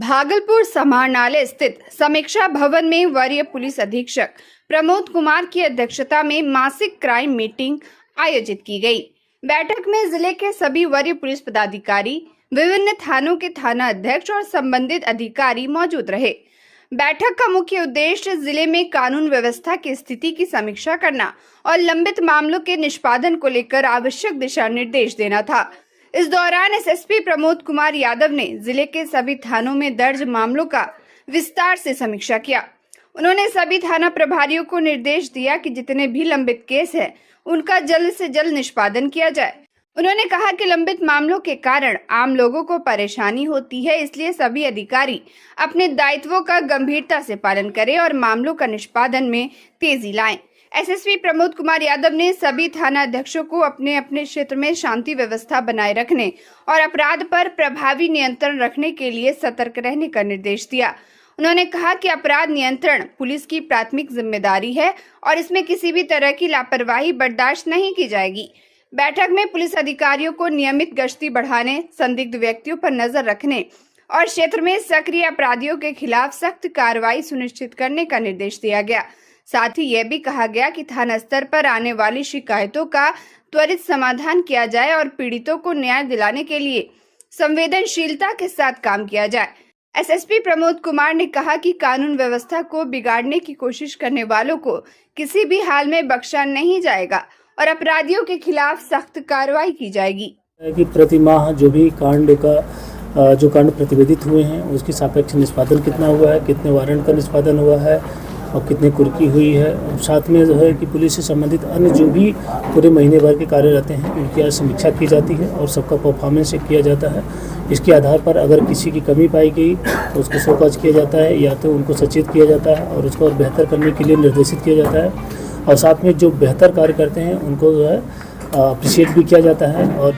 भागलपुर समाहरणालय स्थित समीक्षा भवन में वरीय पुलिस अधीक्षक प्रमोद कुमार की अध्यक्षता में मासिक क्राइम मीटिंग आयोजित की गई। बैठक में जिले के सभी वरीय पुलिस पदाधिकारी, विभिन्न थानों के थाना अध्यक्ष और संबंधित अधिकारी मौजूद रहे। बैठक का मुख्य उद्देश्य जिले में कानून व्यवस्था की स्थिति की समीक्षा करना और लंबित मामलों के निष्पादन को लेकर आवश्यक दिशा निर्देश देना था। इस दौरान एसएसपी प्रमोद कुमार यादव ने जिले के सभी थानों में दर्ज मामलों का विस्तार से समीक्षा किया। उन्होंने सभी थाना प्रभारियों को निर्देश दिया कि जितने भी लंबित केस हैं, उनका जल्द से जल्द निष्पादन किया जाए। उन्होंने कहा कि लंबित मामलों के कारण आम लोगों को परेशानी होती है, इसलिए सभी अधिकारी अपने दायित्वों का गंभीरता से पालन करें और मामलों का निष्पादन में तेजी लाएं। एसएसपी प्रमोद कुमार यादव ने सभी थाना अध्यक्षों को अपने अपने क्षेत्र में शांति व्यवस्था बनाए रखने और अपराध पर प्रभावी नियंत्रण रखने के लिए सतर्क रहने का निर्देश दिया। उन्होंने कहा कि अपराध नियंत्रण पुलिस की प्राथमिक जिम्मेदारी है और इसमें किसी भी तरह की लापरवाही बर्दाश्त नहीं की जाएगी। बैठक में पुलिस अधिकारियों को नियमित गश्ती बढ़ाने, संदिग्ध व्यक्तियों पर नजर रखने और क्षेत्र में सक्रिय अपराधियों के खिलाफ सख्त कार्रवाई सुनिश्चित करने का निर्देश दिया गया। साथ ही यह भी कहा गया कि थाना स्तर पर आने वाली शिकायतों का त्वरित समाधान किया जाए और पीड़ितों को न्याय दिलाने के लिए संवेदनशीलता के साथ काम किया जाए। एसएसपी प्रमोद कुमार ने कहा कि कानून व्यवस्था को बिगाड़ने की कोशिश करने वालों को किसी भी हाल में बख्शा नहीं जाएगा और अपराधियों के खिलाफ सख्त कार्रवाई की जाएगी। कि प्रतिमाह जो भी जो कांड प्रतिवेदित हुए हैं उसकी सापेक्ष निष्पादन कितना हुआ है, कितने वारंट का निष्पादन हुआ है और कितनी कुर्की हुई है। और साथ में जो है कि पुलिस से संबंधित अन्य जो भी पूरे महीने भर के कार्य रहते हैं उनकी आज समीक्षा की जाती है और सबका परफॉर्मेंस चेक किया जाता है। इसके आधार पर अगर किसी की कमी पाई गई तो उसको शोकॉज किया जाता है या तो उनको सचेत किया जाता है और उसको और बेहतर करने के लिए निर्देशित किया जाता है। और साथ में जो बेहतर कार्य करते हैं उनको जो है अप्रिशिएट भी किया जाता है। और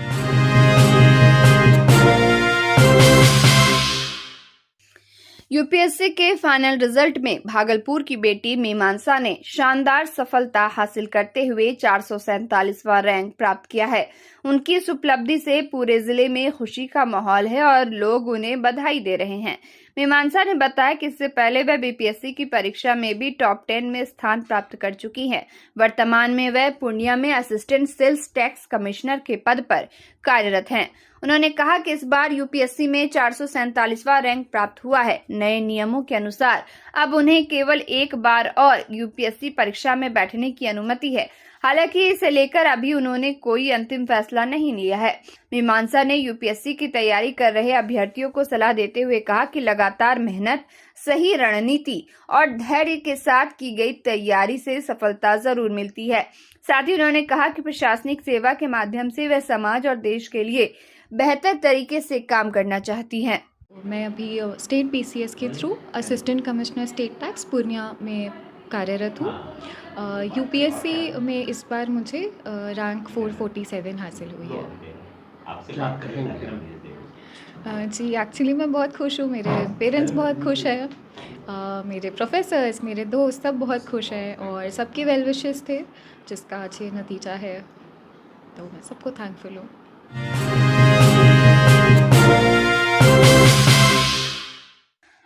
यूपीएससी के फाइनल रिजल्ट में भागलपुर की बेटी मीमांसा ने शानदार सफलता हासिल करते हुए 447वां रैंक प्राप्त किया है। उनकी इस उपलब्धि से पूरे जिले में खुशी का माहौल है और लोग उन्हें बधाई दे रहे हैं। मीमांसा ने बताया कि इससे पहले वह बीपीएससी की परीक्षा में भी टॉप 10 में स्थान प्राप्त कर चुकी हैं। वर्तमान में वह पूर्णिया में असिस्टेंट सेल्स टैक्स कमिश्नर के पद पर कार्यरत हैं। उन्होंने कहा कि इस बार यूपीएससी में 447वां रैंक प्राप्त हुआ है। नए नियमों के अनुसार अब उन्हें केवल एक बार और यूपीएससी परीक्षा में बैठने की अनुमति है। हालांकि इसे लेकर अभी उन्होंने कोई अंतिम फैसला नहीं लिया है। मीमांसा ने यूपीएससी की तैयारी कर रहे अभ्यर्थियों को सलाह देते हुए कहा कि लगातार मेहनत, सही रणनीति और धैर्य के साथ की गई तैयारी से सफलता जरूर मिलती है। साथ ही उन्होंने कहा कि प्रशासनिक सेवा के माध्यम से वह समाज और देश के लिए बेहतर तरीके से काम करना चाहती हैं। मैं अभी स्टेट पीसीएस के through assistant commissioner state tax Purnia में कार्यरत हूँ। यूपीएससी में इस बार मुझे रैंक 447 हासिल हुई है। जी, एक्चुअली मैं बहुत खुश हूँ। मेरे पेरेंट्स बहुत खुश हैं, मेरे प्रोफेसर्स, मेरे दोस्त सब बहुत खुश हैं और सबके वेल विशेस थे, जिसका आज ये नतीजा है। तो मैं सबको थैंकफुल हूँ।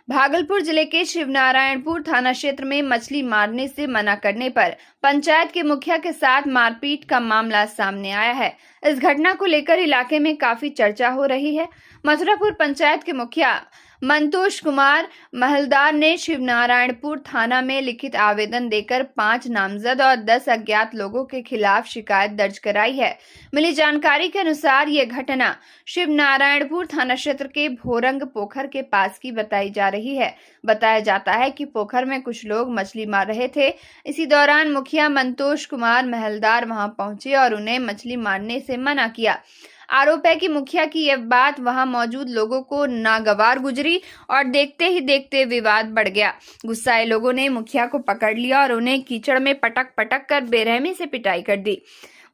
भागलपुर जिले के शिवनारायणपुर थाना क्षेत्र में मछली मारने से मना करने पर पंचायत के मुखिया के साथ मारपीट का मामला सामने आया है। इस घटना को लेकर इलाके में काफी चर्चा हो रही है। मथुरापुर पंचायत के मुखिया मंतोष कुमार महलदार ने शिवनारायणपुर थाना में लिखित आवेदन देकर 5 नामजद और 10 अज्ञात लोगों के खिलाफ शिकायत दर्ज कराई है। मिली जानकारी के अनुसार ये घटना शिवनारायणपुर थाना क्षेत्र के भोरंग पोखर के पास की बताई जा रही है। बताया जाता है कि पोखर में कुछ लोग मछली मार रहे थे। इसी दौरान मुखिया मंतोष कुमार महलदार वहां पहुंचे और उन्हें मछली मारने से मना किया। आरोप है कि मुखिया की यह बात वहां मौजूद लोगों को नागवार गुजरी और देखते ही देखते विवाद बढ़ गया। गुस्साए लोगों ने मुखिया को पकड़ लिया और उन्हें कीचड़ में पटक पटक कर बेरहमी से पिटाई कर दी।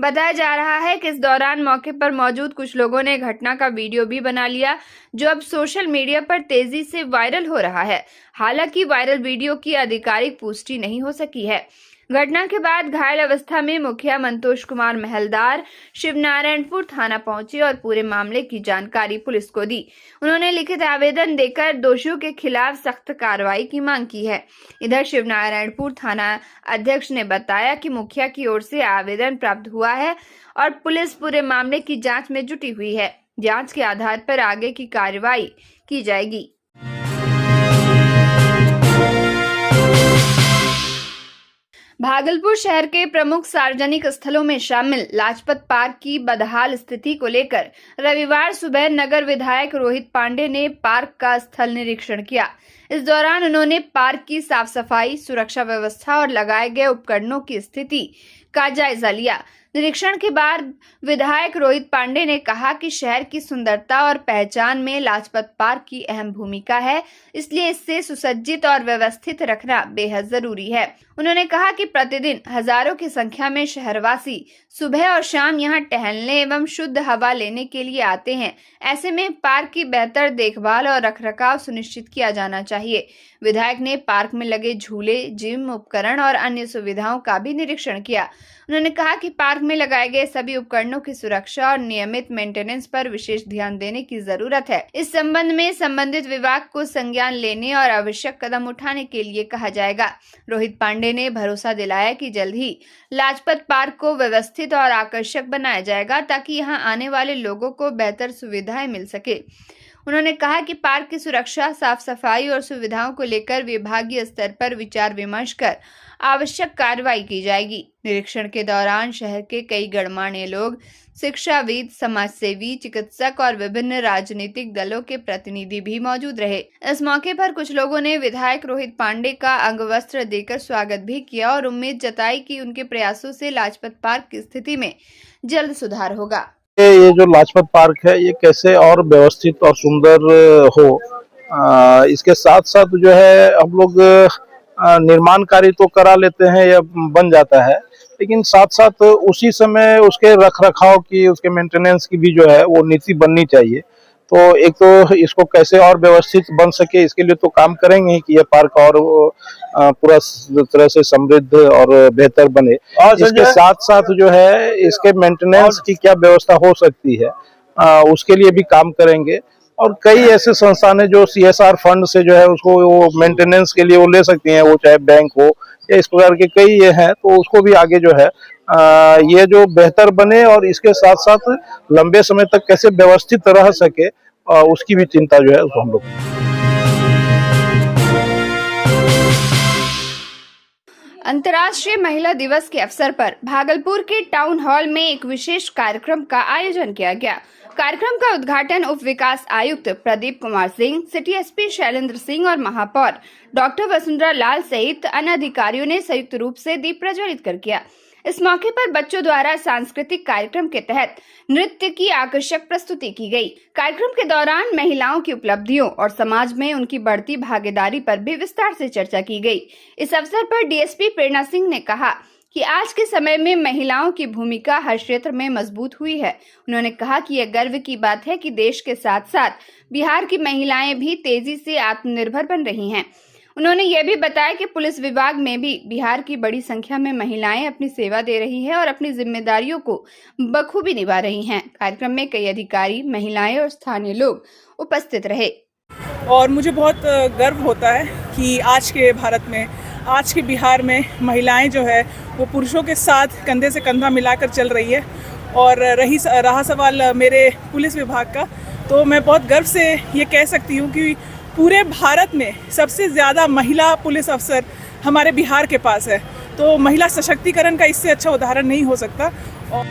बताया जा रहा है कि इस दौरान मौके पर मौजूद कुछ लोगों ने घटना का वीडियो भी बना लिया, जो अब सोशल मीडिया पर तेजी से वायरल हो रहा है। हालांकि वायरल वीडियो की आधिकारिक पुष्टि नहीं हो सकी है। घटना के बाद घायल अवस्था में मुखिया मंतोष कुमार महलदार शिवनारायणपुर थाना पहुंचे और पूरे मामले की जानकारी पुलिस को दी। उन्होंने लिखित आवेदन देकर दोषियों के खिलाफ सख्त कार्रवाई की मांग की है। इधर शिवनारायणपुर थाना अध्यक्ष ने बताया कि मुखिया की ओर से आवेदन प्राप्त हुआ है और पुलिस पूरे मामले की जांच में जुटी हुई है। जांच के आधार पर आगे की कार्रवाई की जाएगी। भागलपुर शहर के प्रमुख सार्वजनिक स्थलों में शामिल लाजपत पार्क की बदहाल स्थिति को लेकर रविवार सुबह नगर विधायक रोहित पांडे ने पार्क का स्थल निरीक्षण किया। इस दौरान उन्होंने पार्क की साफ सफाई, सुरक्षा व्यवस्था और लगाए गए उपकरणों की स्थिति का जायजा लिया। निरीक्षण के बाद विधायक रोहित पांडे ने कहा कि शहर की सुंदरता और पहचान में लाजपत पार्क की अहम भूमिका है, इसलिए इसे सुसज्जित और व्यवस्थित रखना बेहद जरूरी है। उन्होंने कहा कि प्रतिदिन हजारों की संख्या में शहरवासी सुबह और शाम यहां टहलने एवं शुद्ध हवा लेने के लिए आते हैं। ऐसे में पार्क की बेहतर देखभाल और रखरखाव सुनिश्चित किया जाना चाहिए। विधायक ने पार्क में लगे झूले, जिम उपकरण और अन्य सुविधाओं का भी निरीक्षण किया। उन्होंने कहा कि पार्क में लगाए गए सभी उपकरणों की सुरक्षा और नियमित मेंटेनेंस पर विशेष ध्यान देने की जरूरत है। इस संबंध में संबंधित विभाग को संज्ञान लेने और आवश्यक कदम उठाने के लिए कहा जाएगा। रोहित पांडे ने भरोसा दिलाया कि जल्द ही लाजपत पार्क को व्यवस्थित और आकर्षक बनाया जाएगा ताकि यहां आने वाले लोगों को बेहतर सुविधाएं मिल सके। उन्होंने कहा कि पार्क की सुरक्षा, साफ सफाई और सुविधाओं को लेकर विभागीय स्तर पर विचार विमर्श कर आवश्यक कार्रवाई की जाएगी। निरीक्षण के दौरान शहर के कई गणमान्य लोग, शिक्षाविद, समाजसेवी, चिकित्सक और विभिन्न राजनीतिक दलों के प्रतिनिधि भी मौजूद रहे। इस मौके पर कुछ लोगों ने विधायक रोहित पांडे का अंगवस्त्र देकर स्वागत भी किया और उम्मीद जताई कि उनके प्रयासों से लाजपत पार्क की स्थिति में जल्द सुधार होगा। ये जो लाजपत पार्क है ये कैसे और व्यवस्थित और सुंदर हो, इसके साथ साथ जो है हम लोग निर्माण कार्य तो करा लेते हैं या बन जाता है, लेकिन साथ साथ उसी समय उसके रख रखाव की, उसके मेंटेनेंस की भी जो है वो नीति बननी चाहिए। तो एक तो इसको कैसे और व्यवस्थित बन सके इसके लिए तो काम करेंगे ही कि ये पार्क और पूरा तरह से समृद्ध और बेहतर बने। और इसके साथ साथ जो है इसके मेंटेनेंस की क्या व्यवस्था हो सकती है उसके लिए भी काम करेंगे। और कई ऐसे संस्थान है जो CSR फंड से जो है उसको वो मेंटेनेंस के लिए वो ले सकती हैं, वो चाहे बैंक हो या इस प्रकार के कई ये हैं, तो उसको भी आगे जो है ये जो बेहतर बने और इसके साथ साथ लंबे समय तक कैसे व्यवस्थित रह सके उसकी भी चिंता जो है उसको हम लोग। अंतर्राष्ट्रीय महिला दिवस के अवसर पर भागलपुर के टाउन हॉल में एक विशेष कार्यक्रम का आयोजन किया गया। कार्यक्रम का उद्घाटन उप विकास आयुक्त प्रदीप कुमार सिंह, सिटी एसपी शैलेंद्र सिंह और महापौर डॉक्टर वसुंधरा लाल सहित अन्य अधिकारियों ने संयुक्त रूप से दीप प्रज्वलित कर किया। इस मौके पर बच्चों द्वारा सांस्कृतिक कार्यक्रम के तहत नृत्य की आकर्षक प्रस्तुति की गई। कार्यक्रम के दौरान महिलाओं की उपलब्धियों और समाज में उनकी बढ़ती भागीदारी पर भी विस्तार से चर्चा की गई। इस अवसर पर डीएसपी प्रेरणा सिंह ने कहा कि आज के समय में महिलाओं की भूमिका हर क्षेत्र में मजबूत हुई है। उन्होंने कहा कि यह गर्व की बात है कि देश के साथ साथ बिहार की महिलाएं भी तेजी से आत्मनिर्भर बन रही हैं। उन्होंने यह भी बताया कि पुलिस विभाग में भी बिहार की बड़ी संख्या में महिलाएं अपनी सेवा दे रही हैं और अपनी जिम्मेदारियों को बखूबी निभा रही हैं। कार्यक्रम में कई अधिकारी, महिलाएं और स्थानीय लोग उपस्थित रहे। और मुझे बहुत गर्व होता है कि आज के भारत में, आज के बिहार में महिलाएं जो है वो पुरुषों के साथ कंधे से कंधा मिलाकर चल रही है। और रहा सवाल मेरे पुलिस विभाग का, तो मैं बहुत गर्व से ये कह सकती हूँ कि पूरे भारत में सबसे ज़्यादा महिला पुलिस अफसर हमारे बिहार के पास है। तो महिला सशक्तिकरण का इससे अच्छा उदाहरण नहीं हो सकता। और